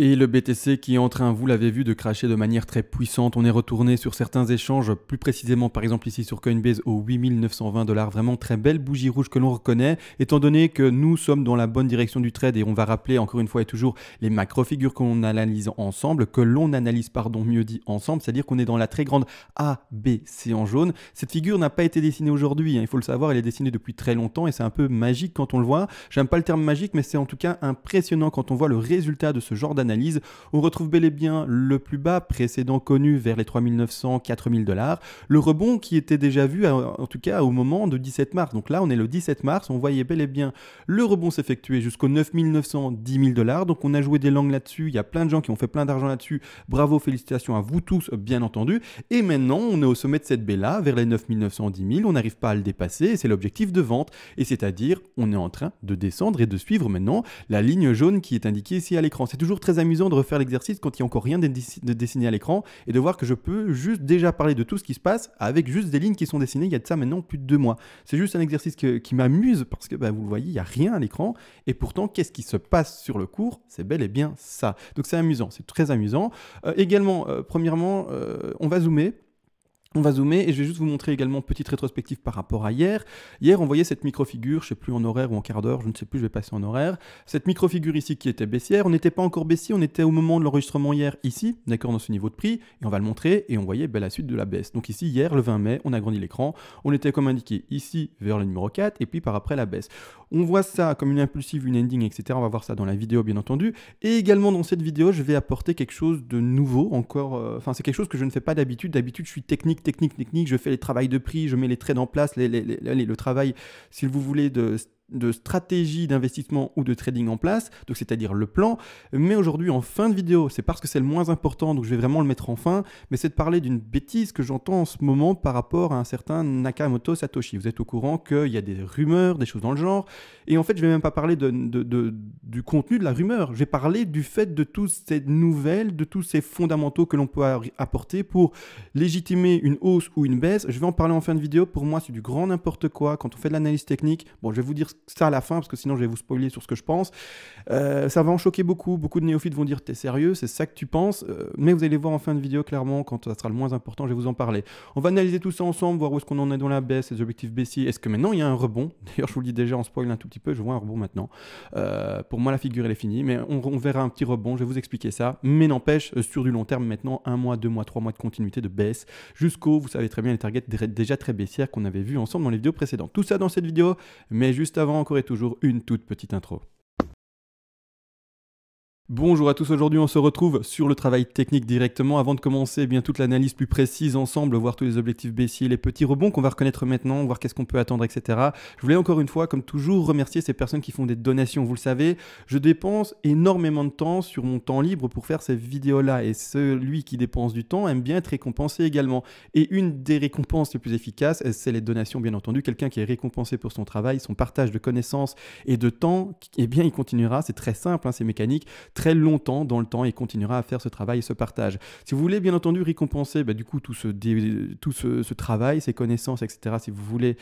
Et le BTC qui est en train, vous l'avez vu, de crasher de manière très puissante. On est retourné sur certains échanges, plus précisément par exemple ici sur Coinbase aux 8 920 $. Vraiment très belle bougie rouge que l'on reconnaît, étant donné que nous sommes dans la bonne direction du trade et on va rappeler encore une fois et toujours les macro-figures qu'on analyse ensemble, mieux dit ensemble, c'est-à-dire qu'on est dans la très grande A, B, C en jaune. Cette figure n'a pas été dessinée aujourd'hui, il faut le savoir, elle est dessinée depuis très longtemps et c'est un peu magique quand on le voit. J'aime pas le terme magique, mais c'est en tout cas impressionnant quand on voit le résultat de ce genre d'analyse. On retrouve bel et bien le plus bas précédent connu vers les 3900, 4000 $. Le rebond qui était déjà vu, en tout cas au moment de 17 mars. Donc là, on est le 17 mars, on voyait bel et bien le rebond s'effectuer jusqu'aux 9900, 10 000 $. Donc on a joué des langues là-dessus. Il y a plein de gens qui ont fait plein d'argent là-dessus. Bravo, félicitations à vous tous, bien entendu. Et maintenant, on est au sommet de cette baie-là, vers les 9900, 10 000. On n'arrive pas à le dépasser et c'est l'objectif de vente. Et c'est-à-dire, on est en train de descendre et de suivre maintenant la ligne jaune qui est indiquée ici à l'écran. C'est toujours très amusant de refaire l'exercice quand il n'y a encore rien de dessiné à l'écran et de voir que je peux juste déjà parler de tout ce qui se passe avec juste des lignes qui sont dessinées il y a de ça maintenant plus de 2 mois. C'est juste un exercice qui m'amuse parce que vous le voyez, il n'y a rien à l'écran et pourtant qu'est-ce qui se passe sur le cours? C'est bel et bien ça. Donc c'est amusant, c'est très amusant. Également, premièrement, on va zoomer. On va zoomer et je vais juste vous montrer également petite rétrospective par rapport à hier. Hier, on voyait cette micro-figure, je ne sais plus en horaire ou en quart d'heure, je ne sais plus, je vais passer en horaire. Cette micro-figure ici qui était baissière, on n'était pas encore baissier, on était au moment de l'enregistrement hier ici, d'accord, dans ce niveau de prix, et on va le montrer et on voyait la suite de la baisse. Donc ici, hier, le 20 mai, on a agrandi l'écran, on était comme indiqué ici vers le numéro 4 et puis par après la baisse. On voit ça comme une impulsive, une ending, etc. On va voir ça dans la vidéo, bien entendu. Et également dans cette vidéo, je vais apporter quelque chose de nouveau, encore, c'est quelque chose que je ne fais pas d'habitude. D'habitude, je suis technique, je fais les travails de prix, je mets les trades en place, le travail, si vous voulez, de stratégie d'investissement ou de trading en place, donc c'est-à-dire le plan. Mais aujourd'hui, en fin de vidéo, c'est parce que c'est le moins important, donc je vais vraiment le mettre en fin, mais c'est de parler d'une bêtise que j'entends en ce moment par rapport à un certain Nakamoto Satoshi. Vous êtes au courant qu'il y a des rumeurs, des choses dans le genre, et en fait, je ne vais même pas parler du contenu de la rumeur, je vais parler du fait de toutes ces nouvelles, de tous ces fondamentaux que l'on peut apporter pour légitimer une hausse ou une baisse. Je vais en parler en fin de vidéo. Pour moi, c'est du grand n'importe quoi quand on fait de l'analyse technique. Bon, je vais vous dire ça à la fin parce que sinon je vais vous spoiler sur ce que je pense. Ça va en choquer beaucoup. Beaucoup de néophytes vont dire t'es sérieux, c'est ça que tu penses, mais vous allez voir en fin de vidéo clairement quand ça sera le moins important, je vais vous en parler. On va analyser tout ça ensemble, voir où est-ce qu'on en est dans la baisse, les objectifs baissiers. Est-ce que maintenant il y a un rebond? D'ailleurs je vous le dis déjà en spoil un tout petit peu, je vois un rebond maintenant. Pour moi la figure elle est finie, mais on verra un petit rebond, je vais vous expliquer ça. Mais n'empêche, sur du long terme maintenant, 1 mois, 2 mois, 3 mois de continuité de baisse jusqu'au, vous savez très bien, les targets déjà très baissières qu'on avait vu ensemble dans les vidéos précédentes. Tout ça dans cette vidéo, mais juste avant encore et toujours une toute petite intro. Bonjour à tous, aujourd'hui on se retrouve sur le travail technique directement. Avant de commencer, toute l'analyse plus précise ensemble, voir tous les objectifs baissiers, les petits rebonds qu'on va reconnaître maintenant, voir qu'est-ce qu'on peut attendre, etc. Je voulais encore une fois, comme toujours, remercier ces personnes qui font des donations. Vous le savez, je dépense énormément de temps sur mon temps libre pour faire ces vidéos-là et celui qui dépense du temps aime bien être récompensé également. Et une des récompenses les plus efficaces, c'est les donations bien entendu. Quelqu'un qui est récompensé pour son travail, son partage de connaissances et de temps, eh bien il continuera, c'est très simple, c'est mécanique, très longtemps dans le temps et continuera à faire ce travail et ce partage. Si vous voulez bien entendu récompenser du coup tout ce travail, ces connaissances, etc., si vous voulez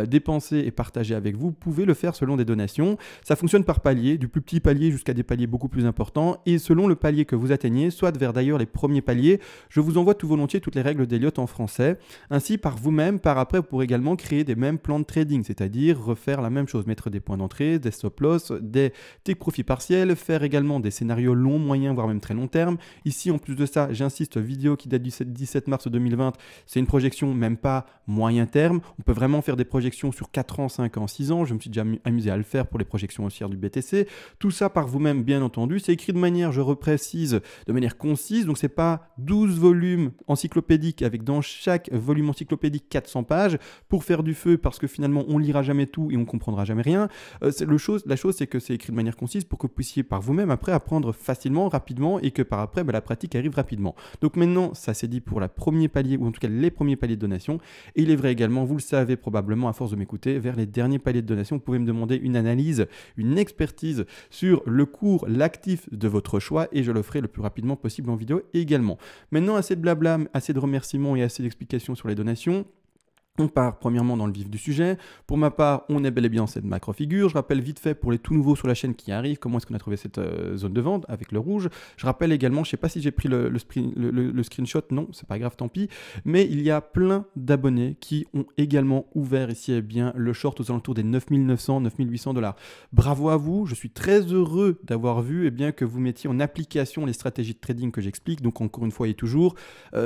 dépenser et partager avec vous, vous pouvez le faire selon des donations. Ça fonctionne par palier, du plus petit palier jusqu'à des paliers beaucoup plus importants et selon le palier que vous atteignez, soit vers d'ailleurs les premiers paliers, je vous envoie tout volontiers toutes les règles d'Elliott en français. Ainsi par vous-même, par après, vous pourrez également créer des mêmes plans de trading, c'est-à-dire refaire la même chose, mettre des points d'entrée, des stop loss, des take profits partiels, faire également des scénarios long, moyen, voire même très long terme. Ici, en plus de ça, j'insiste, vidéo qui date du 17 mars 2020, c'est une projection même pas moyen terme. On peut vraiment faire des projections sur 4 ans, 5 ans, 6 ans. Je me suis déjà amusé à le faire pour les projections haussières du BTC. Tout ça par vous-même, bien entendu. C'est écrit de manière, je reprécise, de manière concise. Donc, c'est pas 12 volumes encyclopédiques avec dans chaque volume encyclopédique 400 pages pour faire du feu parce que finalement, on lira jamais tout et on comprendra jamais rien. La chose, c'est que c'est écrit de manière concise pour que vous puissiez par vous-même après apprendre facilement, rapidement et que par après, la pratique arrive rapidement. Donc maintenant, ça c'est dit pour la premier palier ou en tout cas les premiers paliers de donation. Et il est vrai également, vous le savez probablement à force de m'écouter, vers les derniers paliers de donation, vous pouvez me demander une analyse, une expertise sur le cours, l'actif de votre choix et je le ferai le plus rapidement possible en vidéo également. Maintenant, assez de blabla, assez de remerciements et assez d'explications sur les donations. On part premièrement dans le vif du sujet. Pour ma part, on est bel et bien cette macro-figure. Je rappelle vite fait pour les tout nouveaux sur la chaîne qui arrivent, comment est-ce qu'on a trouvé cette zone de vente avec le rouge. Je rappelle également, je ne sais pas si j'ai pris le screenshot, non, c'est pas grave, tant pis. Mais il y a plein d'abonnés qui ont également ouvert ici bien le short aux alentours des 9900, 9800 $. Bravo à vous, je suis très heureux d'avoir vu bien, que vous mettiez en application les stratégies de trading que j'explique. Donc encore une fois et toujours,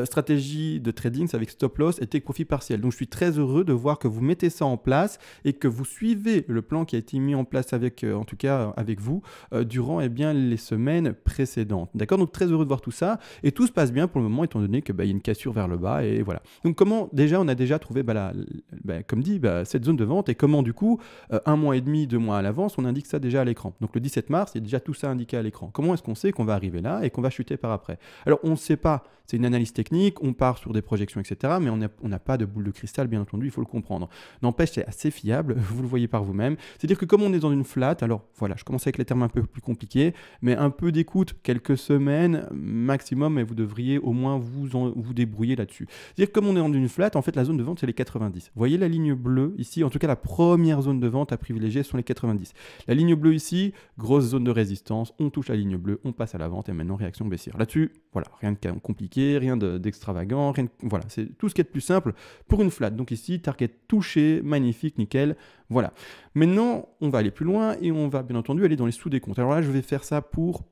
stratégie de trading, c'est avec stop loss et take profit partiel. Donc je suis très heureux de voir que vous mettez ça en place et que vous suivez le plan qui a été mis en place avec, en tout cas avec vous, durant bien, les semaines précédentes. D'accord? Donc très heureux de voir tout ça et tout se passe bien pour le moment étant donné que y a une cassure vers le bas et voilà. Donc comment déjà on a déjà trouvé comme dit cette zone de vente et comment du coup 1 mois et demi, 2 mois à l'avance on indique ça déjà à l'écran. Donc le 17 mars il y a déjà tout ça indiqué à l'écran. Comment est-ce qu'on sait qu'on va arriver là et qu'on va chuter par après? Alors on ne sait pas, c'est une analyse technique, on part sur des projections etc. mais on n'a pas de boule de cristal bien entendu, il faut le comprendre. N'empêche, c'est assez fiable, vous le voyez par vous-même. C'est-à-dire que comme on est dans une flat, alors voilà, je commence avec les termes un peu plus compliqués, mais un peu d'écoute, quelques semaines maximum, et vous devriez au moins vous débrouiller là-dessus. C'est-à-dire que comme on est dans une flat, en fait, la zone de vente, c'est les 90. Vous voyez la ligne bleue ici, en tout cas la première zone de vente à privilégier sont les 90. La ligne bleue ici, grosse zone de résistance, on touche la ligne bleue, on passe à la vente et maintenant réaction baissière. Là-dessus, voilà, rien de compliqué, rien d'extravagant, voilà, c'est tout ce qui est de plus simple pour une flat. Donc ici, target touché, magnifique, nickel, voilà. Maintenant, on va aller plus loin et on va bien entendu aller dans les sous-décomptes. Alors là, je vais faire ça pour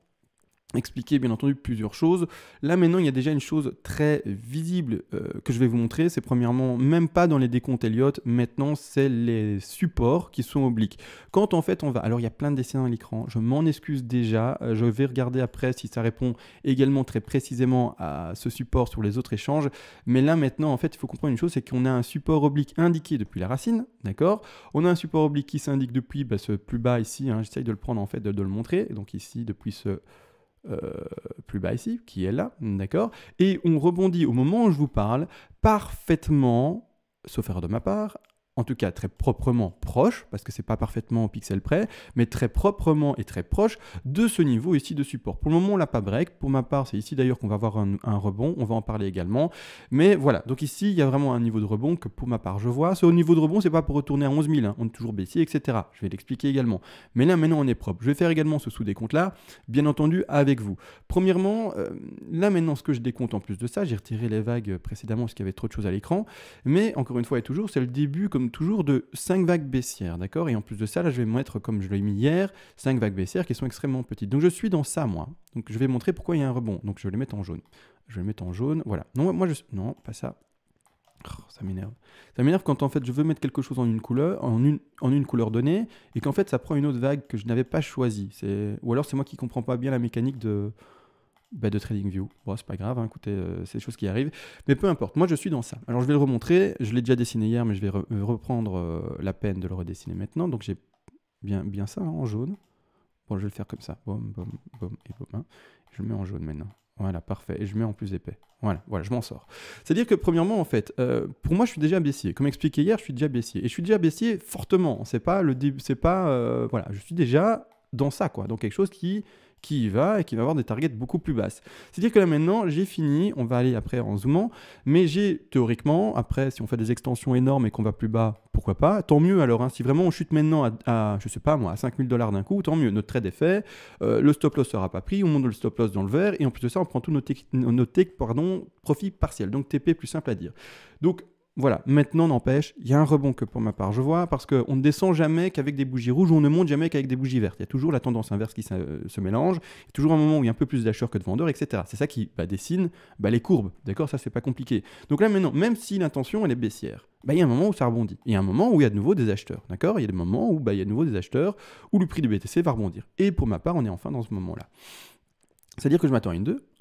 expliquer bien entendu plusieurs choses. Là maintenant il y a déjà une chose très visible que je vais vous montrer, c'est premièrement même pas dans les décomptes Elliott, maintenant c'est les supports qui sont obliques. Quand en fait on va, alors il y a plein de dessins à l'écran, je m'en excuse déjà, je vais regarder après si ça répond également très précisément à ce support sur les autres échanges, mais là maintenant en fait il faut comprendre une chose, c'est qu'on a un support oblique indiqué depuis la racine, d'accord? On a un support oblique qui s'indique depuis ce plus bas ici, hein, j'essaye de le prendre en fait, de le montrer, donc ici depuis ce plus bas ici, qui est là, d'accord? Et on rebondit au moment où je vous parle parfaitement, sauf erreur de ma part, en tout cas très proprement proche, parce que c'est pas parfaitement au pixel près, mais très proprement et très proche de ce niveau ici de support. Pour le moment, on l'a pas break. Pour ma part, c'est ici d'ailleurs qu'on va avoir un rebond. On va en parler également. Mais voilà, donc ici, il y a vraiment un niveau de rebond que pour ma part, je vois. Ce niveau de rebond, c'est pas pour retourner à 11 000. Hein. On est toujours baissier, etc. Je vais l'expliquer également. Mais là, maintenant, on est propre. Je vais faire également ce sous-décompte-là, bien entendu, avec vous. Premièrement, là, maintenant, ce que je décompte en plus de ça, j'ai retiré les vagues précédemment parce qu'il y avait trop de choses à l'écran. Mais encore une fois et toujours, c'est le début, comme toujours, de 5 vagues baissières, d'accord? Et en plus de ça, là, je vais mettre, comme je l'ai mis hier, 5 vagues baissières qui sont extrêmement petites. Donc, je suis dans ça, moi. Donc, je vais montrer pourquoi il y a un rebond. Donc, je vais les mettre en jaune. Je vais le mettre en jaune, voilà. Non, non, pas ça. Oh, ça m'énerve. Ça m'énerve quand, en fait, je veux mettre quelque chose en une couleur, en une couleur donnée, et qu'en fait, ça prend une autre vague que je n'avais pas choisie. Ou alors, c'est moi qui ne comprends pas bien la mécanique de TradingView. Bon, c'est pas grave, hein, écoutez, c'est des choses qui arrivent. Mais peu importe, moi je suis dans ça. Alors je vais le remontrer, je l'ai déjà dessiné hier, mais je vais reprendre la peine de le redessiner maintenant. Donc j'ai bien ça hein, en jaune. Bon, je vais le faire comme ça. Boum, boum, boum et boum. Hein. Je le mets en jaune maintenant. Voilà, parfait. Et je mets en plus épais. Voilà, je m'en sors. C'est-à-dire que premièrement, en fait, pour moi, je suis déjà baissier. Comme expliqué hier, je suis déjà baissier. Et je suis déjà baissier fortement. C'est pas le début, c'est pas... voilà, je suis déjà dans ça, quoi. Donc quelque chose qui y va et qui va avoir des targets beaucoup plus basses. C'est-à-dire que là maintenant, j'ai fini, on va aller après en zoomant, mais j'ai théoriquement, après si on fait des extensions énormes et qu'on va plus bas, pourquoi pas, tant mieux alors, hein, si vraiment on chute maintenant à je sais pas moi, à 5 000 $ d'un coup, tant mieux, notre trade est fait, le stop loss sera pas pris, on monte le stop loss dans le vert, et en plus de ça, on prend tous nos profits partiels, donc TP plus simple à dire. Donc, voilà, maintenant n'empêche, il y a un rebond que pour ma part je vois, parce qu'on ne descend jamais qu'avec des bougies rouges, ou on ne monte jamais qu'avec des bougies vertes. Il y a toujours la tendance inverse qui se mélange, il y a toujours un moment où il y a un peu plus d'acheteurs que de vendeurs, etc. C'est ça qui dessine les courbes, d'accord? Ça c'est pas compliqué. Donc là maintenant, même si l'intention elle est baissière, il y a un moment où ça rebondit. Il y a un moment où il y a de nouveau des acheteurs, d'accord? Il y a des moments où il y a de nouveau des acheteurs, où le prix du BTC va rebondir. Et pour ma part, on est enfin dans ce moment-là. C'est-à-dire que je m'attends à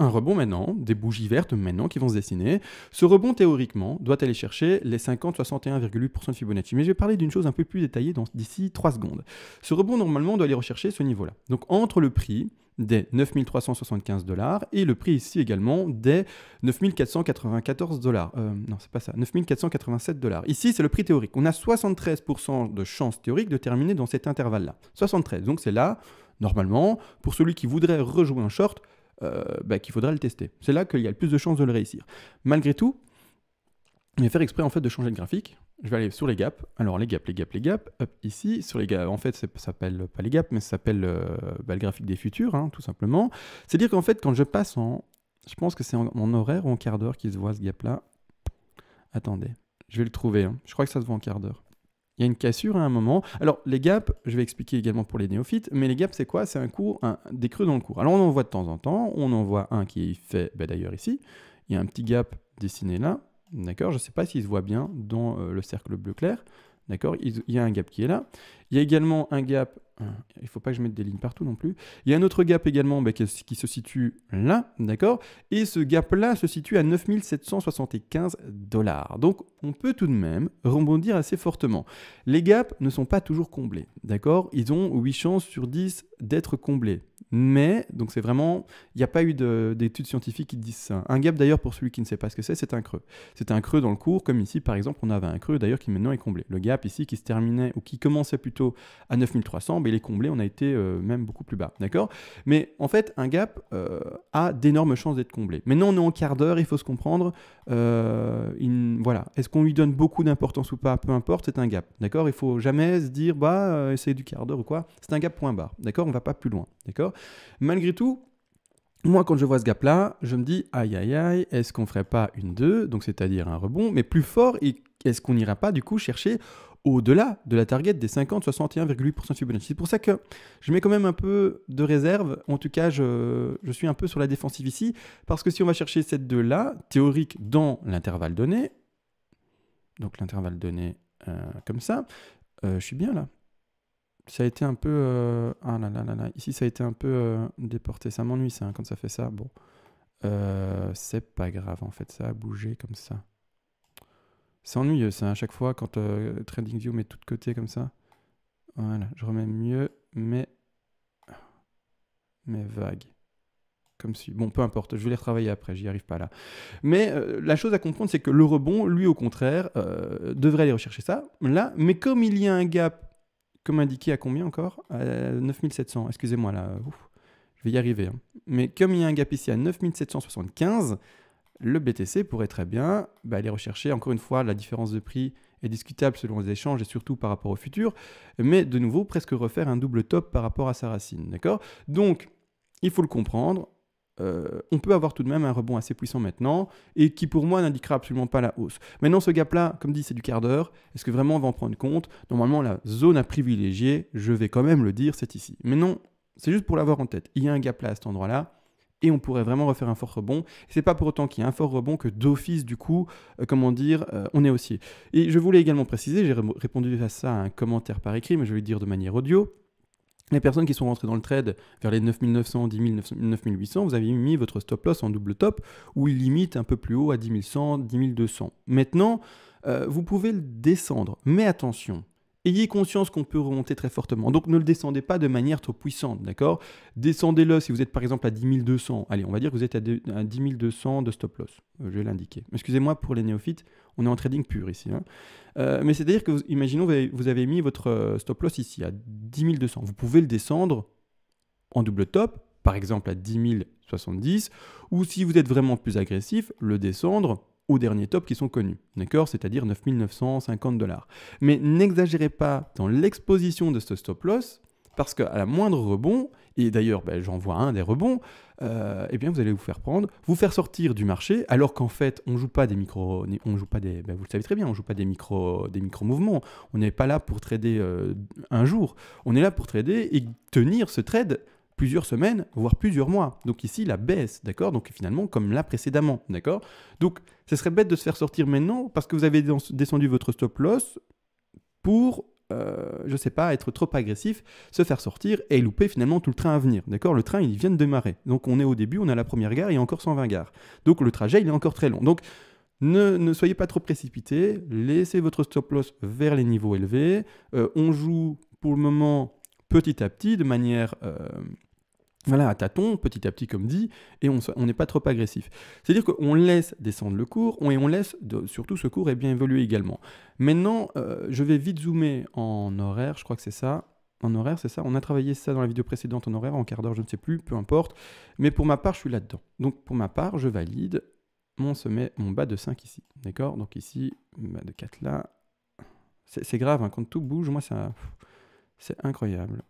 un rebond maintenant, des bougies vertes maintenant qui vont se dessiner. Ce rebond, théoriquement, doit aller chercher les 50-61,8% de Fibonacci. Mais je vais parler d'une chose un peu plus détaillée d'ici 3 secondes. Ce rebond, normalement, doit aller rechercher ce niveau-là. Donc, entre le prix des 9 375 $ et le prix ici également des 9 494 $. Non, c'est pas ça, 9 487 $. Ici, c'est le prix théorique. On a 73% de chances théoriques de terminer dans cet intervalle-là. 73, donc c'est là... Normalement, pour celui qui voudrait rejouer un short, qu'il faudrait le tester. C'est là qu'il y a le plus de chances de le réussir. Malgré tout, je vais faire exprès en fait de changer de graphique. je vais aller sur les gaps. Alors les gaps, hop, ici, sur les gaps, en fait, ça s'appelle pas les gaps, mais ça s'appelle le graphique des futurs, hein, tout simplement. C'est-à-dire qu'en fait, quand je passe en... Je pense que c'est en horaire ou en quart d'heure qu'il se voit ce gap-là. Attendez, je vais le trouver, hein. Je crois que ça se voit en quart d'heure. Il y a une cassure à un moment. Alors, les gaps, je vais expliquer également pour les néophytes, mais les gaps, c'est quoi? C'est des creux dans le cours. Alors, on en voit de temps en temps. On en voit un qui est fait, d'ailleurs, ici. Il y a un petit gap dessiné là. D'accord? Je ne sais pas s'il se voit bien dans le cercle bleu clair. D'accord? Il y a un gap qui est là. Il y a également un gap... il ne faut pas que je mette des lignes partout non plus. Il y a un autre gap également qui se situe là. D'accord? Et ce gap-là se situe à 9 775 $. Donc, on peut tout de même rebondir assez fortement. Les gaps ne sont pas toujours comblés. D'accord? Ils ont 8 chances sur 10 d'être comblés. Mais, donc c'est vraiment, il n'y a pas eu d'études scientifiques qui disent ça. Un gap d'ailleurs, pour celui qui ne sait pas ce que c'est un creux. C'est un creux dans le cours, comme ici par exemple, on avait un creux d'ailleurs qui maintenant est comblé. Le gap ici qui se terminait, ou qui commençait plutôt à 9300, il est comblé, on a été même beaucoup plus bas, d'accord? Mais en fait, un gap a d'énormes chances d'être comblé. Maintenant on est en quart d'heure, il faut se comprendre, voilà. Est-ce qu'on lui donne beaucoup d'importance ou pas? Peu importe, c'est un gap, d'accord? Il ne faut jamais se dire, c'est du quart d'heure ou quoi. C'est un gap point barre, d'accord? On ne va pas plus loin, d'accord? Malgré tout, moi, quand je vois ce gap-là, je me dis, aïe, aïe, aïe, est-ce qu'on ne ferait pas une 2, donc c'est-à-dire un rebond, mais plus fort, et est-ce qu'on n'ira pas, du coup, chercher au-delà de la target des 50-61,8% Fibonacci? C'est pour ça que je mets quand même un peu de réserve. En tout cas, je suis un peu sur la défensive ici, parce que si on va chercher cette 2-là, théorique dans l'intervalle donné, donc l'intervalle donné comme ça, je suis bien là. Ça a été un peu... ah là là là là. Ici, ça a été un peu déporté. Ça m'ennuie, ça, hein, quand ça fait ça. Bon. C'est pas grave, en fait. Ça a bougé comme ça. C'est ennuyeux, ça, à chaque fois, quand TradingView met tout de côté comme ça. Voilà, je remets mieux, mais vague. Comme si... Bon, peu importe, je vais les retravailler après, j'y arrive pas là. Mais la chose à comprendre, c'est que le rebond, lui, au contraire, devrait aller rechercher ça, là. Mais comme il y a un gap... Comme indiqué à combien encore? À 9700, excusez-moi là, je vais y arriver. Hein. Mais comme il y a un gap ici à 9775, le BTC pourrait très bien aller rechercher, encore une fois, la différence de prix est discutable selon les échanges et surtout par rapport au futur, mais de nouveau presque refaire un double top par rapport à sa racine. D'accord? Donc, il faut le comprendre. On peut avoir tout de même un rebond assez puissant maintenant et qui pour moi n'indiquera absolument pas la hausse. Maintenant ce gap là, comme dit, c'est du quart d'heure. Est-ce que vraiment on va en prendre compte? Normalement la zone à privilégier, je vais quand même le dire, c'est ici. Mais non, c'est juste pour l'avoir en tête. Il y a un gap là à cet endroit là et on pourrait vraiment refaire un fort rebond. C'est pas pour autant qu'il y a un fort rebond que d'office du coup, on est haussier. Et je voulais également préciser, j'ai répondu à ça à un commentaire par écrit, mais je vais le dire de manière audio. Les personnes qui sont rentrées dans le trade vers les 9900, 10 000, 9800, vous avez mis votre stop loss en double top où il limite un peu plus haut à 10 100, 10 200. Maintenant, vous pouvez le descendre, mais attention, ayez conscience qu'on peut remonter très fortement. Donc ne le descendez pas de manière trop puissante, d'accord? Descendez-le si vous êtes par exemple à 10 200. Allez, on va dire que vous êtes à 10 200 de stop loss. Je vais l'indiquer. Excusez-moi pour les néophytes, on est en trading pur ici. Hein. Mais c'est-à-dire que, imaginons, vous avez mis votre stop loss ici à 10 200. Vous pouvez le descendre en double top, par exemple à 10 070, ou si vous êtes vraiment plus agressif, le descendre aux derniers tops qui sont connus, d'accord? C'est-à-dire 9 950 $. Mais n'exagérez pas dans l'exposition de ce stop loss, parce qu'à la moindre rebond, et d'ailleurs j'en vois un des rebonds, eh bien vous allez vous faire prendre, vous faire sortir du marché, alors qu'en fait on joue pas des micro, on joue pas des, vous le savez très bien, on joue pas des micro mouvements. On n'est pas là pour trader un jour, on est là pour trader et tenir ce trade plusieurs semaines, voire plusieurs mois. Donc ici, la baisse, d'accord? Donc finalement, comme là précédemment, d'accord? Donc, ce serait bête de se faire sortir maintenant parce que vous avez descendu votre stop loss pour, je ne sais pas, être trop agressif, se faire sortir et louper finalement tout le train à venir, d'accord? Le train, il vient de démarrer. Donc on est au début, on est à la première gare, il y a encore 120 gares. Donc le trajet, il est encore très long. Donc, ne soyez pas trop précipité, laissez votre stop loss vers les niveaux élevés. On joue pour le moment petit à petit, de manière voilà, à tâtons, petit à petit comme dit, et on n'est pas trop agressif. C'est-à-dire qu'on laisse descendre le cours, et on laisse surtout ce cours bien évoluer également. Maintenant, je vais vite zoomer en horaire, je crois que c'est ça. En horaire, c'est ça. On a travaillé ça dans la vidéo précédente en horaire, en quart d'heure, je ne sais plus, peu importe. Mais pour ma part, je suis là-dedans. Donc pour ma part, je valide mon sommet, mon bas de 5 ici. D'accord? Donc ici, bas de 4 là. C'est grave, hein, quand tout bouge, moi, c'est incroyable.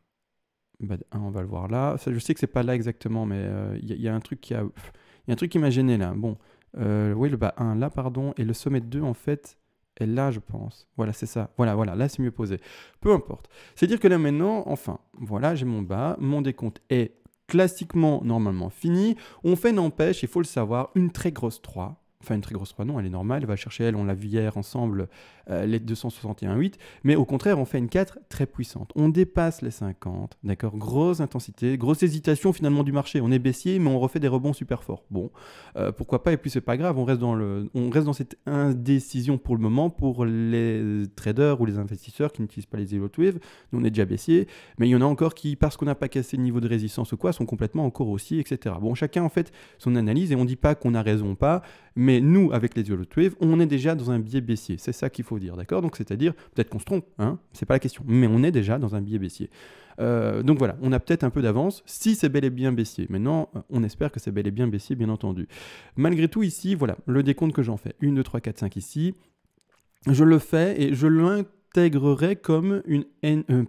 BAD 1, on va le voir là. Ça, je sais que c'est pas là exactement, mais il y a un truc qui il y a un truc qui m'a gêné là. Bon, oui, le bas 1 là, pardon, et le sommet 2 en fait est là, je pense. Voilà, c'est ça. Voilà, là c'est mieux posé. Peu importe. C'est-à-dire que là maintenant, enfin, voilà, j'ai mon bas, mon décompte est classiquement, normalement fini. On fait, n'empêche, il faut le savoir, une très grosse 3. Enfin, une très grosse 3, non, elle est normale. Elle va chercher, elle, on l'a vu hier ensemble, les 261,8. Mais au contraire, on fait une 4 très puissante. On dépasse les 50, d'accord? Grosse intensité, grosse hésitation finalement du marché. On est baissier, mais on refait des rebonds super forts. Bon, pourquoi pas? Et puis, c'est pas grave, on reste dans cette indécision pour le moment pour les traders ou les investisseurs qui n'utilisent pas les Zero Wave. Nous, on est déjà baissier, mais il y en a encore qui, parce qu'on n'a pas cassé le niveau de résistance ou quoi, sont complètement encore haussiers, etc. Bon, chacun en fait son analyse et on dit pas qu'on a raison ou pas, mais nous, avec les Zero Wave, on est déjà dans un biais baissier. C'est ça qu'il faut dire, d'accord? Donc, c'est-à-dire, peut-être qu'on se trompe, hein, c'est pas la question, mais on est déjà dans un biais baissier. Donc voilà, on a peut-être un peu d'avance si c'est bel et bien baissier. Maintenant, on espère que c'est bel et bien baissier, bien entendu. Malgré tout, ici, voilà, le décompte que j'en fais. 1, 2, 3, 4, 5 ici. Je le fais et je l'intégrerai comme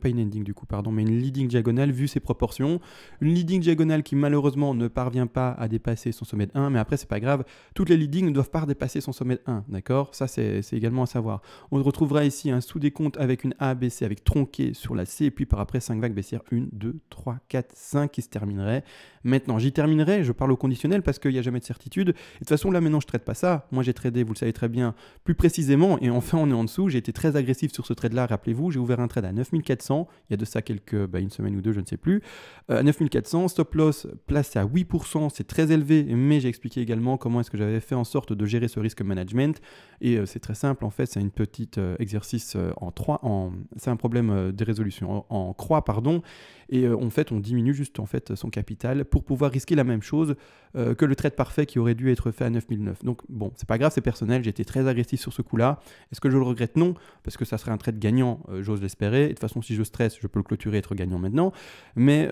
pas une ending du coup, pardon, mais une leading diagonale vu ses proportions. Une leading diagonale qui malheureusement ne parvient pas à dépasser son sommet de 1, mais après c'est pas grave, toutes les leadings ne doivent pas dépasser son sommet de 1, d'accord? Ça c'est également à savoir. On retrouvera ici un sous-décompte avec une A baissée, avec tronqué sur la C, et puis par après 5 vagues baissières, 1, 2, 3, 4, 5 qui se terminerait. Maintenant, j'y terminerai, je parle au conditionnel parce qu'il n'y a jamais de certitude. Et de toute façon, là maintenant je ne traite pas ça. Moi j'ai tradé, vous le savez très bien, plus précisément, et enfin on est en dessous. J'ai été très agressif sur ce trade-là, rappelez-vous, j'ai ouvert un trade à 9400, il y a de ça une semaine ou deux, je ne sais plus. 9400, stop loss placé à 8%, c'est très élevé, mais j'ai expliqué également comment est-ce que j'avais fait en sorte de gérer ce risque management. Et c'est très simple, en fait, c'est un petit exercice c'est un problème de résolution en croix, pardon. Et en fait, on diminue juste en fait son capital pour pouvoir risquer la même chose que le trade parfait qui aurait dû être fait à 9009. Donc bon, c'est pas grave, c'est personnel, j'ai été très agressif sur ce coup-là. Est-ce que je le regrette? Non, parce que ça serait un trade gagnant, j'ose l'espérer. Et de toute façon, si je stresse, je peux le clôturer et être gagnant maintenant. Mais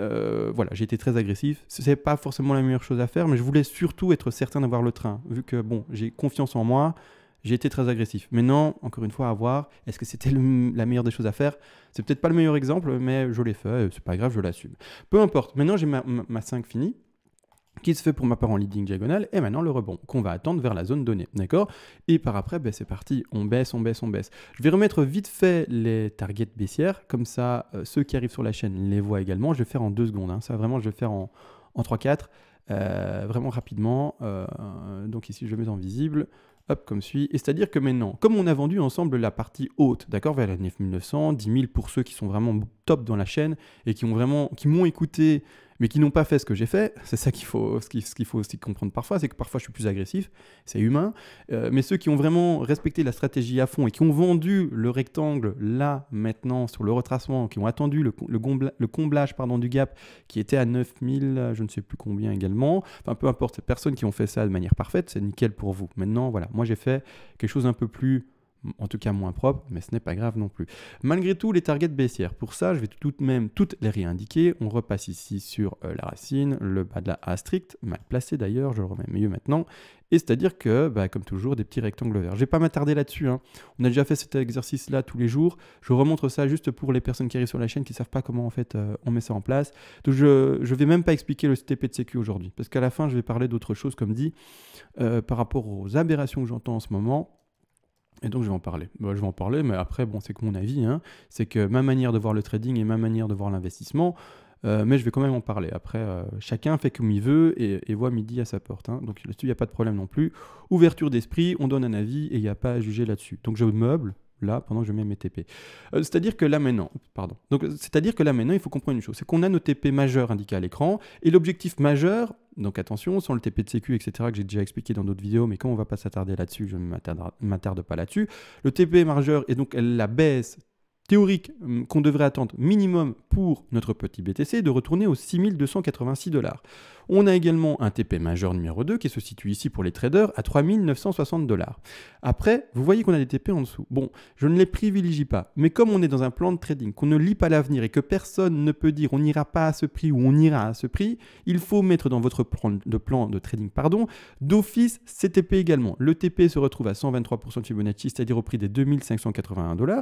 voilà, j'ai été très agressif. C'est pas forcément la meilleure chose à faire, mais je voulais surtout être certain d'avoir le train, vu que bon, j'ai confiance en moi. J'ai été très agressif. Maintenant, encore une fois, à voir, est-ce que c'était la meilleure des choses à faire? C'est peut-être pas le meilleur exemple, mais je l'ai fait, c'est pas grave, je l'assume. Peu importe, maintenant j'ai ma 5 finie, qui se fait pour ma part en leading diagonale, et maintenant le rebond, qu'on va attendre vers la zone donnée, d'accord? Et par après, c'est parti, on baisse, on baisse, on baisse. Je vais remettre vite fait les targets baissières, comme ça, ceux qui arrivent sur la chaîne les voient également. Je vais faire en 2 secondes, hein. Ça vraiment, je vais faire en 3-4, vraiment rapidement. Donc ici, je mets en visible. Hop, comme suit. Et c'est-à-dire que maintenant, comme on a vendu ensemble la partie haute, d'accord, vers les 9900, 10 000 pour ceux qui sont vraiment top dans la chaîne et qui m'ont écouté, mais qui n'ont pas fait ce que j'ai fait, c'est ça ce qu'il faut aussi comprendre parfois, c'est que parfois je suis plus agressif, c'est humain, mais ceux qui ont vraiment respecté la stratégie à fond et qui ont vendu le rectangle là, maintenant, sur le retracement, qui ont attendu le comblage du gap qui était à 9000, je ne sais plus combien également, enfin peu importe, ces personnes qui ont fait ça de manière parfaite, c'est nickel pour vous. Maintenant, voilà, moi j'ai fait quelque chose un peu plus, en tout cas moins propre, mais ce n'est pas grave non plus. Malgré tout, les targets baissières, pour ça, je vais tout de même toutes les réindiquer. On repasse ici sur la racine, le bas de la A strict, mal placé d'ailleurs, je le remets mieux maintenant. Et c'est-à-dire que, comme toujours, des petits rectangles verts. Je ne vais pas m'attarder là-dessus, hein. On a déjà fait cet exercice-là tous les jours. Je remontre ça juste pour les personnes qui arrivent sur la chaîne qui ne savent pas comment en fait on met ça en place. Donc je ne vais même pas expliquer le TP de sécu aujourd'hui, parce qu'à la fin, je vais parler d'autre chose, comme dit, par rapport aux aberrations que j'entends en ce moment. Et donc je vais en parler. Je vais en parler, mais après, bon, c'est que mon avis, hein, c'est que ma manière de voir le trading et ma manière de voir l'investissement, mais je vais quand même en parler. Après, chacun fait comme il veut et voit midi à sa porte, hein. Donc là-dessus, il n'y a pas de problème non plus. Ouverture d'esprit, on donne un avis et il n'y a pas à juger là-dessus. Donc je meuble là pendant que je mets mes TP. C'est-à-dire que là maintenant, il faut comprendre une chose, c'est qu'on a nos TP majeurs indiqués à l'écran et l'objectif majeur, donc attention, sans le TP de sécu, etc., que j'ai déjà expliqué dans d'autres vidéos, mais comme on ne va pas s'attarder là-dessus, je ne m'attarde pas là-dessus. Le TP majeur est donc la baisse théorique qu'on devrait attendre minimum pour notre petit BTC de retourner aux 6286 $. On a également un TP majeur numéro 2 qui se situe ici pour les traders à 3 960 $. Après, vous voyez qu'on a des TP en dessous. Bon, je ne les privilégie pas, mais comme on est dans un plan de trading, qu'on ne lit pas l'avenir et que personne ne peut dire on n'ira pas à ce prix ou on ira à ce prix, il faut mettre dans votre plan de trading d'office ces TP également. Le TP se retrouve à 123% de Fibonacci, c'est-à-dire au prix des 2581 $,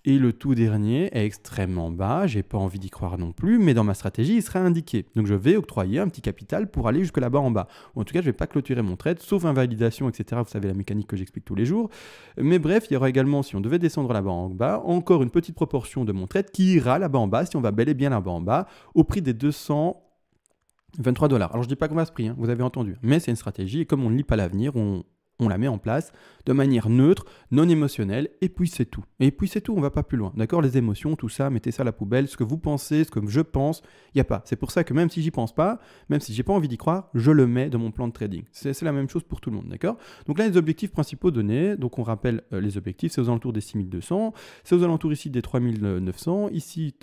et le tout dernier est extrêmement bas, j'ai pas envie d'y croire non plus, mais dans ma stratégie, il sera indiqué. Donc je vais octroyer un petit capital pour aller jusque là-bas en bas. Ou en tout cas, je vais pas clôturer mon trade, sauf invalidation, etc. Vous savez la mécanique que j'explique tous les jours. Mais bref, il y aura également, si on devait descendre là-bas en bas, encore une petite proportion de mon trade qui ira là-bas en bas, si on va bel et bien là-bas en bas, au prix des 223 $. Alors je dis pas qu'on va à ce prix, hein, vous avez entendu, mais c'est une stratégie et comme on ne lit pas l'avenir, on la met en place de manière neutre, non émotionnelle, et puis c'est tout. Et puis c'est tout, on va pas plus loin. D'accord, les émotions, tout ça, mettez ça à la poubelle, ce que vous pensez, ce que je pense, il n'y a pas. C'est pour ça que même si j'y pense pas, même si j'ai pas envie d'y croire, je le mets dans mon plan de trading. C'est la même chose pour tout le monde, d'accord? Donc là, les objectifs principaux donnés, donc on rappelle les objectifs, c'est aux alentours des 6200, c'est aux alentours ici des 3900, ici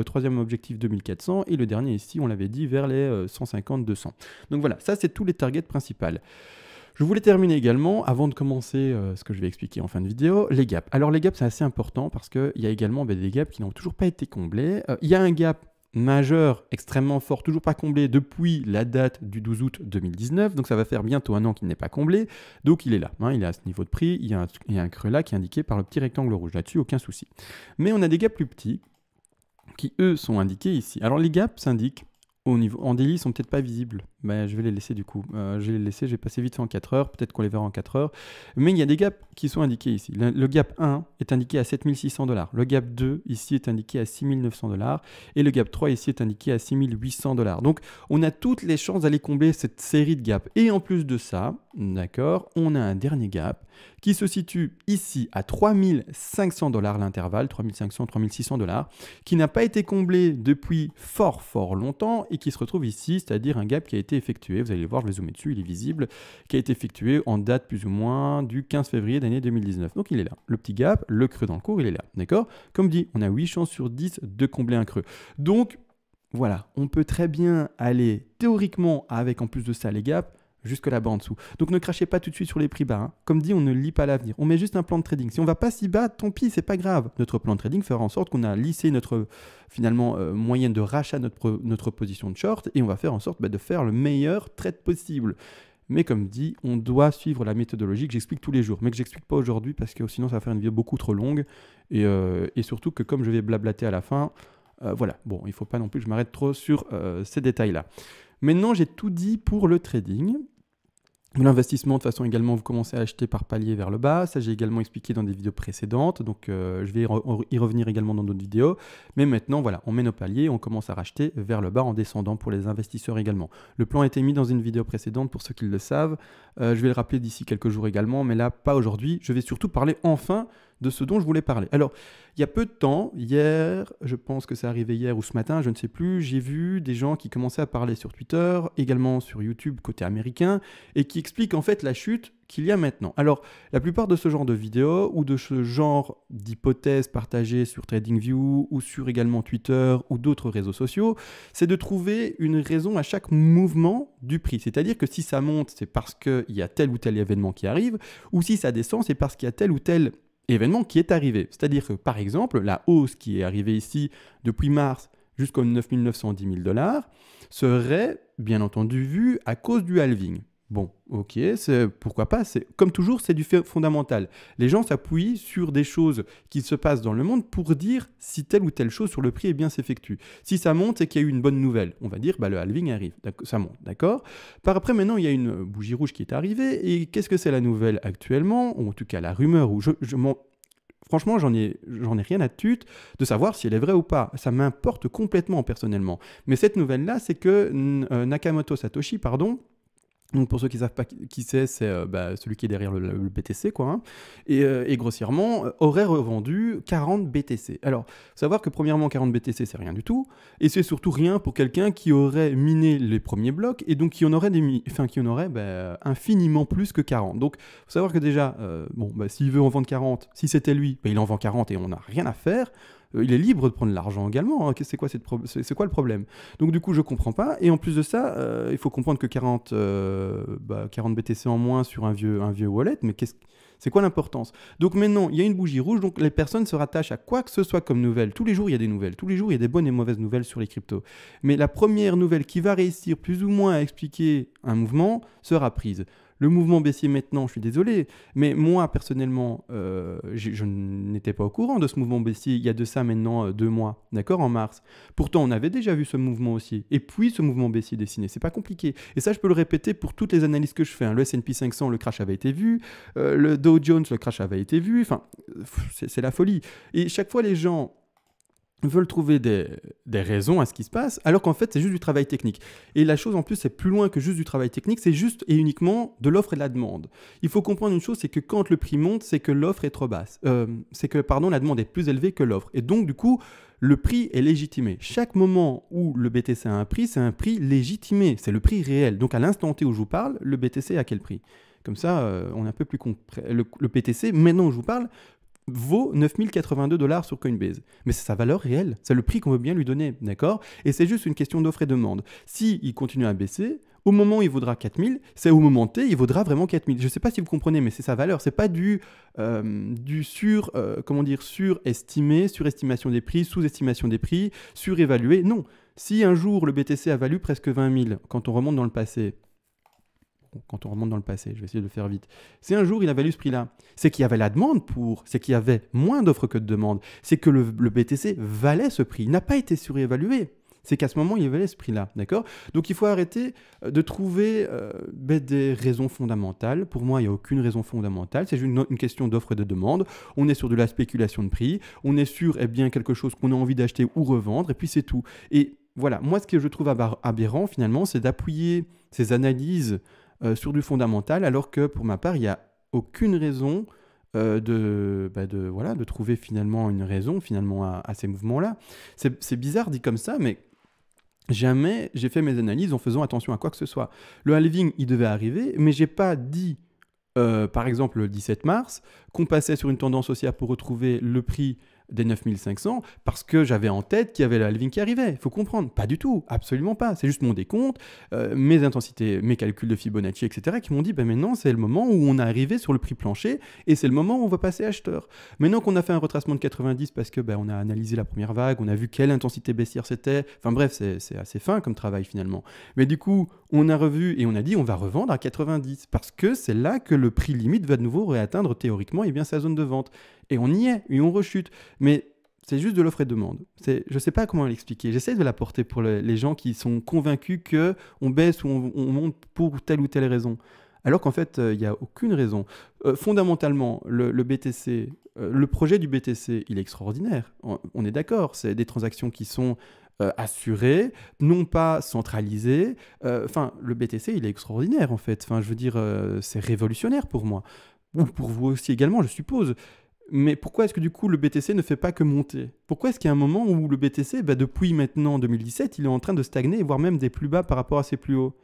troisième objectif 2400, et le dernier ici, on l'avait dit, vers les 150-200. Donc voilà, ça c'est tous les targets principaux. Je voulais terminer également, avant de commencer ce que je vais expliquer en fin de vidéo, les gaps. Alors les gaps, c'est assez important parce qu'il y a également des gaps qui n'ont toujours pas été comblés. Il y a un gap majeur, extrêmement fort, toujours pas comblé depuis la date du 12 août 2019. Donc ça va faire bientôt un an qu'il n'est pas comblé. Donc il est là, hein, il est à ce niveau de prix. Il y a un creux là qui est indiqué par le petit rectangle rouge là-dessus, aucun souci. Mais on a des gaps plus petits qui, eux, sont indiqués ici. Alors les gaps s'indiquent en daily, ils sont peut-être pas visibles. Mais je vais les laisser du coup. Je vais les laisser, je vais passer vite en 4 heures. Peut-être qu'on les verra en 4 heures. Mais il y a des gaps qui sont indiqués ici. Le gap 1 est indiqué à 7600 $. Le gap 2 ici est indiqué à 6900 $. Et le gap 3 ici est indiqué à 6800 $. Donc on a toutes les chances d'aller combler cette série de gaps. Et en plus de ça, d'accord, on a un dernier gap qui se situe ici à 3500 $ l'intervalle, 3500-3600 $, qui n'a pas été comblé depuis fort longtemps et qui se retrouve ici, c'est-à-dire un gap qui a été effectué, vous allez le voir, je vais zoomer dessus, il est visible, qui a été effectué en date plus ou moins du 15 février d'année 2019. Donc il est là, le petit gap, le creux dans le cours, il est là, d'accord? Comme dit, on a 8 chances sur 10 de combler un creux. Donc voilà, on peut très bien aller théoriquement avec en plus de ça les gaps, jusque là-bas en dessous. Donc ne crachez pas tout de suite sur les prix bas. Hein. Comme dit, on ne lit pas l'avenir. On met juste un plan de trading. Si on ne va pas si bas, tant pis, c'est pas grave. Notre plan de trading fera en sorte qu'on a lissé notre finalement moyenne de rachat, notre position de short, et on va faire en sorte de faire le meilleur trade possible. Mais comme dit, on doit suivre la méthodologie que j'explique tous les jours, mais que j'explique pas aujourd'hui parce que sinon ça va faire une vidéo beaucoup trop longue. Et surtout que comme je vais blablater à la fin, voilà, bon, il ne faut pas non plus que je m'arrête trop sur ces détails-là. Maintenant, j'ai tout dit pour le trading. L'investissement, de toute façon, également, vous commencez à acheter par palier vers le bas. Ça, j'ai également expliqué dans des vidéos précédentes. Donc, je vais y revenir également dans d'autres vidéos. Mais maintenant, voilà, on met nos paliers, on commence à racheter vers le bas en descendant pour les investisseurs également. Le plan a été mis dans une vidéo précédente pour ceux qui le savent. Je vais le rappeler d'ici quelques jours également, mais là, pas aujourd'hui. Je vais surtout parler enfin de ce dont je voulais parler. Alors, il y a peu de temps, hier, je pense que c'est arrivé hier ou ce matin, je ne sais plus, j'ai vu des gens qui commençaient à parler sur Twitter, également sur YouTube côté américain, et qui expliquent en fait la chute qu'il y a maintenant. Alors, la plupart de ce genre de vidéos ou de ce genre d'hypothèses partagées sur TradingView ou sur également Twitter ou d'autres réseaux sociaux, c'est de trouver une raison à chaque mouvement du prix. C'est-à-dire que si ça monte, c'est parce qu'il y a tel ou tel événement qui arrive, ou si ça descend, c'est parce qu'il y a tel ou tel événement qui est arrivé. C'est-à-dire que, par exemple, la hausse qui est arrivée ici depuis mars jusqu'aux 9 910 000 $ serait, bien entendu, vue à cause du halving. Bon, ok, pourquoi pas, comme toujours, c'est du fondamental. Les gens s'appuient sur des choses qui se passent dans le monde pour dire si telle ou telle chose sur le prix s'effectue. Si ça monte, c'est qu'il y a eu une bonne nouvelle. On va dire, bah, le halving arrive, ça monte, d'accord? Par après, maintenant, il y a une bougie rouge qui est arrivée, et qu'est-ce que c'est la nouvelle actuellement? Ou en tout cas, la rumeur, où franchement, j'en ai rien à tute de savoir si elle est vraie ou pas. Ça m'importe complètement, personnellement. Mais cette nouvelle-là, c'est que Nakamoto Satoshi, pardon, donc pour ceux qui ne savent pas qui c'est celui qui est derrière le BTC, quoi, hein, et grossièrement, aurait revendu 40 BTC. Alors, il faut savoir que premièrement, 40 BTC, c'est rien du tout, et c'est surtout rien pour quelqu'un qui aurait miné les premiers blocs, et donc qui en aurait, infiniment plus que 40. Donc, il faut savoir que déjà, s'il veut en vendre 40, si c'était lui, il en vend 40 et on n'a rien à faire. Il est libre de prendre l'argent également. Hein. C'est quoi le problème? Donc du coup, je comprends pas. Et en plus de ça, il faut comprendre que 40 BTC en moins sur un vieux wallet, mais c'est quoi l'importance? Donc maintenant, il y a une bougie rouge, donc les personnes se rattachent à quoi que ce soit comme nouvelle. Tous les jours, il y a des nouvelles. Tous les jours, il y a des bonnes et mauvaises nouvelles sur les cryptos. Mais la première nouvelle qui va réussir plus ou moins à expliquer un mouvement sera prise. Le mouvement baissier maintenant, je suis désolé, mais moi personnellement, je n'étais pas au courant de ce mouvement baissier il y a de ça maintenant 2 mois, d'accord, en mars. Pourtant, on avait déjà vu ce mouvement aussi. Et puis ce mouvement baissier dessiné, c'est pas compliqué. Et ça, je peux le répéter pour toutes les analyses que je fais. Hein. Le S&P 500, le crash avait été vu. Le Dow Jones, le crash avait été vu. Enfin, c'est la folie. Et chaque fois, les gens veulent trouver des raisons à ce qui se passe, alors qu'en fait, c'est juste du travail technique. Et la chose, en plus, c'est plus loin que juste du travail technique, c'est juste et uniquement de l'offre et de la demande. Il faut comprendre une chose, c'est que quand le prix monte, c'est que l'offre est trop basse. La demande est plus élevée que l'offre. Et donc, du coup, le prix est légitimé. Chaque moment où le BTC a un prix, c'est un prix légitimé. C'est le prix réel. Donc, à l'instant T où je vous parle, le BTC a quel prix? Comme ça, on est un peu plus concret. Le BTC, maintenant où je vous parle, vaut 9082 $ sur Coinbase. Mais c'est sa valeur réelle, c'est le prix qu'on veut bien lui donner, d'accord? Et c'est juste une question d'offre et demande. Si il continue à baisser, au moment où il vaudra 4000, c'est au moment T, il vaudra vraiment 4000. Je ne sais pas si vous comprenez, mais c'est sa valeur. C'est pas du surestimé, surestimation des prix, sous-estimation des prix, surévalué. Non. Si un jour le BTC a valu presque 20 000, quand on remonte dans le passé, je vais essayer de le faire vite. Si un jour il a valu ce prix-là, c'est qu'il y avait la demande c'est qu'il y avait moins d'offres que de demandes, c'est que le BTC valait ce prix, il n'a pas été surévalué. C'est qu'à ce moment, il valait ce prix-là, d'accord? Donc il faut arrêter de trouver des raisons fondamentales. Pour moi, il n'y a aucune raison fondamentale, c'est juste une question d'offre et de demande. On est sur de la spéculation de prix, on est sur quelque chose qu'on a envie d'acheter ou revendre, et puis c'est tout. Et voilà, moi ce que je trouve aberrant finalement, c'est d'appuyer ces analyses sur du fondamental, alors que pour ma part, il n'y a aucune raison de trouver finalement une raison à ces mouvements-là. C'est bizarre dit comme ça, mais jamais j'ai fait mes analyses en faisant attention à quoi que ce soit. Le halving, il devait arriver, mais j'ai pas dit, par exemple le 17 mars, qu'on passait sur une tendance haussière pour retrouver le prix des 9500 parce que j'avais en tête qu'il y avait le halving qui arrivait. Il faut comprendre, pas du tout, absolument pas. C'est juste mon décompte, mes intensités, mes calculs de Fibonacci, etc. qui m'ont dit, maintenant c'est le moment où on est arrivé sur le prix plancher et c'est le moment où on va passer acheteur. Maintenant qu'on a fait un retracement de 90 parce que on a analysé la première vague, on a vu quelle intensité baissière c'était, enfin bref, c'est assez fin comme travail finalement. Mais du coup, on a revu et on a dit on va revendre à 90 parce que c'est là que le prix limite va de nouveau réatteindre théoriquement sa zone de vente. Et on y est, et on rechute. Mais c'est juste de l'offre et de demande. Je ne sais pas comment l'expliquer. J'essaie de l'apporter pour les gens qui sont convaincus qu'on baisse ou on monte pour telle ou telle raison. Alors qu'en fait, il n'y a aucune raison. Fondamentalement, le BTC, le projet du BTC, il est extraordinaire. On est d'accord. C'est des transactions qui sont assurées, non pas centralisées. Le BTC, il est extraordinaire en fait. Je veux dire, c'est révolutionnaire pour moi. Ou pour vous aussi également, je suppose. Mais pourquoi est-ce que du coup le BTC ne fait pas que monter? Pourquoi est-ce qu'il y a un moment où le BTC, depuis maintenant 2017, il est en train de stagner, voire même des plus bas par rapport à ses plus hauts?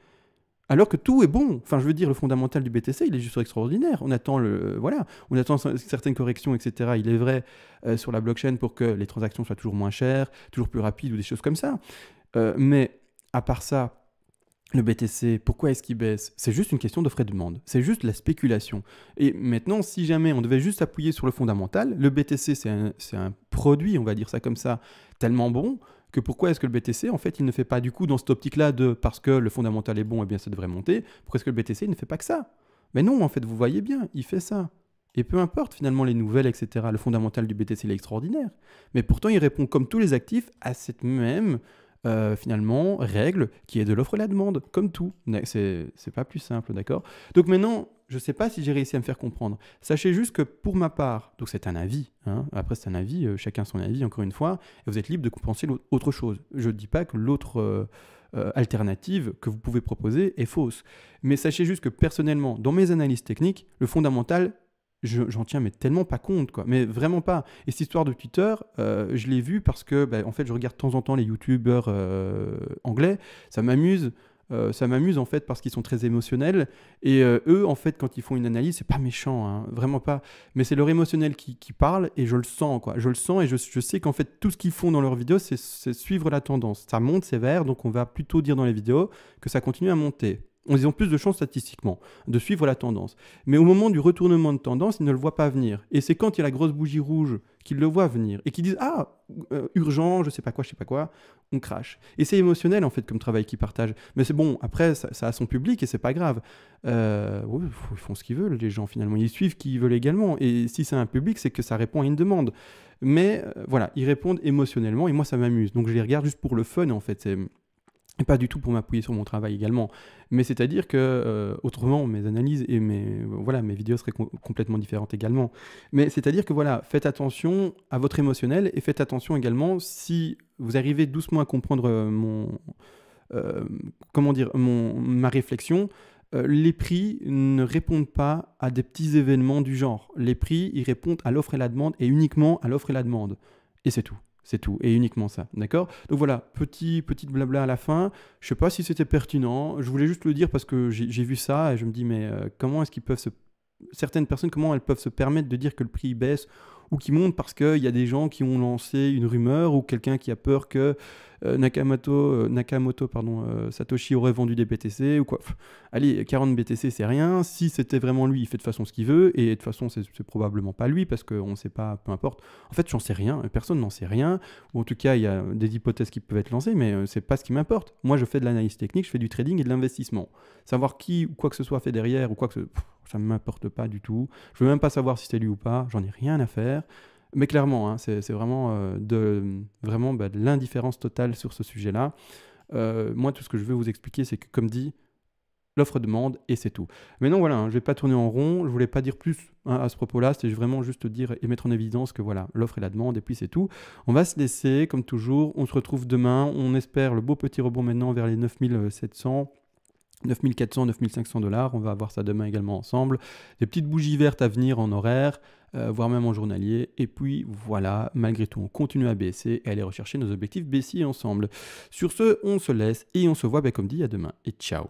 Alors que tout est bon. Je veux dire, le fondamental du BTC, il est juste extraordinaire. On attend certaines corrections, etc. Il est vrai sur la blockchain pour que les transactions soient toujours moins chères, toujours plus rapides ou des choses comme ça. Mais à part ça, le BTC, pourquoi est-ce qu'il baisse? C'est juste une question d'offre et de demande. C'est juste la spéculation. Et maintenant, si jamais on devait juste appuyer sur le fondamental, le BTC, c'est un produit, on va dire ça comme ça, tellement bon que pourquoi est-ce que le BTC, en fait, il ne fait pas du coup dans cette optique-là de parce que le fondamental est bon, eh bien ça devrait monter. Pourquoi est-ce que le BTC, il ne fait pas que ça? Mais non, en fait, vous voyez bien, il fait ça. Et peu importe finalement les nouvelles, etc., le fondamental du BTC, il est extraordinaire. Mais pourtant, il répond comme tous les actifs à cette même règle qui est de l'offre et la demande, comme tout. C'est pas plus simple, d'accord? Donc maintenant, je ne sais pas si j'ai réussi à me faire comprendre. Sachez juste que pour ma part, donc c'est un avis, hein, après c'est un avis, chacun son avis, encore une fois, et vous êtes libre de penser autre chose. Je ne dis pas que l'autre alternative que vous pouvez proposer est fausse. Mais sachez juste que personnellement, dans mes analyses techniques, le fondamental, j'en tiens mais tellement pas compte, quoi. Mais vraiment pas. Et cette histoire de Twitter, je l'ai vue parce que en fait, je regarde de temps en temps les youtubeurs anglais, ça m'amuse Ça m'amuse en fait parce qu'ils sont très émotionnels et eux en fait quand ils font une analyse c'est pas méchant, hein, vraiment pas, mais c'est leur émotionnel qui parle et je le sens quoi, je le sens et je sais qu'en fait tout ce qu'ils font dans leurs vidéos c'est suivre la tendance, ça monte sévère donc on va plutôt dire dans les vidéos que ça continue à monter. Ils ont plus de chances statistiquement de suivre la tendance. Mais au moment du retournement de tendance, ils ne le voient pas venir. Et c'est quand il y a la grosse bougie rouge qu'ils le voient venir et qu'ils disent ah urgent, je sais pas quoi, on crache. Et c'est émotionnel en fait comme travail qu'ils partagent. Mais c'est bon, après ça a son public et c'est pas grave. Oui, ils font ce qu'ils veulent les gens finalement, ils suivent qui ils veulent également. Et si c'est un public, c'est que ça répond à une demande. Mais voilà, ils répondent émotionnellement et moi ça m'amuse. Donc je les regarde juste pour le fun en fait. Et pas du tout pour m'appuyer sur mon travail également. Mais c'est-à-dire que, autrement, mes analyses et mes vidéos seraient complètement différentes également. Mais c'est-à-dire que voilà, faites attention à votre émotionnel et faites attention également si vous arrivez doucement à comprendre ma réflexion. Les prix ne répondent pas à des petits événements du genre. Les prix, ils répondent à l'offre et la demande et uniquement à l'offre et la demande. Et c'est tout. C'est tout, et uniquement ça, d'accord? Donc voilà, petite blabla à la fin. Je sais pas si c'était pertinent, je voulais juste le dire parce que j'ai vu ça et je me dis, mais comment est-ce qu'ils peuvent certaines personnes, comment elles peuvent se permettre de dire que le prix baisse ou qu'il monte parce qu'il y a des gens qui ont lancé une rumeur ou quelqu'un qui a peur que Satoshi aurait vendu des BTC ou quoi. Allez, 40 BTC c'est rien, si c'était vraiment lui, il fait de toute façon ce qu'il veut, et de toute façon c'est probablement pas lui parce qu'on ne sait pas, peu importe. En fait, j'en sais rien, personne n'en sait rien, ou en tout cas il y a des hypothèses qui peuvent être lancées, mais c'est pas ce qui m'importe. Moi je fais de l'analyse technique, je fais du trading et de l'investissement. Savoir qui ou quoi que ce soit fait derrière ou quoi que ça ne m'importe pas du tout. Je veux même pas savoir si c'est lui ou pas, j'en ai rien à faire. Mais clairement, hein, c'est vraiment de l'indifférence totale sur ce sujet-là. Moi, tout ce que je veux vous expliquer, c'est que, comme dit, l'offre-demande et c'est tout. Mais non, voilà, hein, je ne vais pas tourner en rond, je voulais pas dire plus à ce propos-là, c'était vraiment juste dire et mettre en évidence que voilà, l'offre et la demande, et puis c'est tout. On va se laisser, comme toujours, on se retrouve demain, on espère le beau petit rebond maintenant vers les 9700. 9400, 9500 $, on va voir ça demain également ensemble. Des petites bougies vertes à venir en horaire, voire même en journalier. Et puis voilà, malgré tout, on continue à baisser et à aller rechercher nos objectifs baissiers ensemble. Sur ce, on se laisse et on se voit, comme dit, à demain. Et ciao!